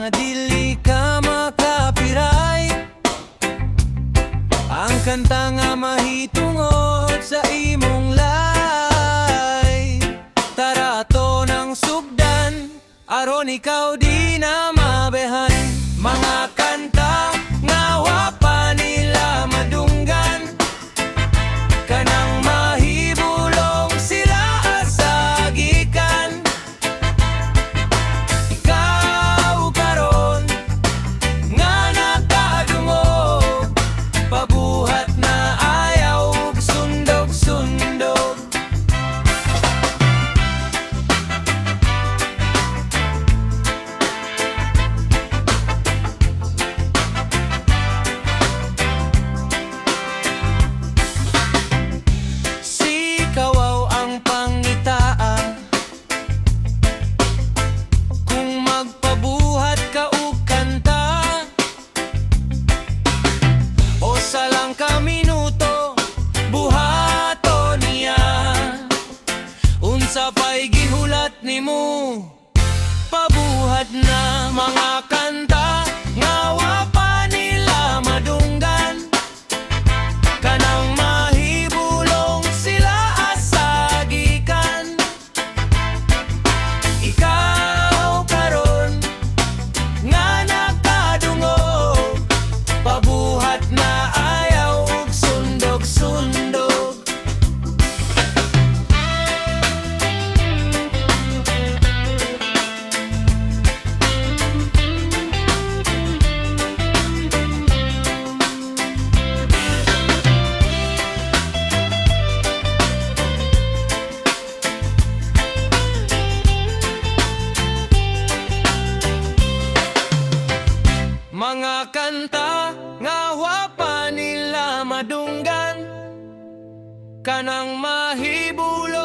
nga dili ka makapiray. Ang kanta nga mahitungod sa imong lay. Tara ato ng sugdan, aron ikaw di na mabehan. Mga kanta nga wa pa nila madunggan, kanang mahibulong sila asagikan. Ikaw karon nga nakadungog, pabuhat na ayaw ug sundog-sundog. Kawaw ang pangitaa kung magpabuhat ka og kanta, o sa lang ka minuto buhato niya. Unsa pa'y gihulat nimo, pabuhat na. Mga kanta nga wa pa nila madunggan, kanang mahibulong sila asagikan. Ikaw karon nga nakadungog, pabuhat na ayaw ug sundog-sundog. Mga kanta nga wa pa nila madunggan, kanang mahibulong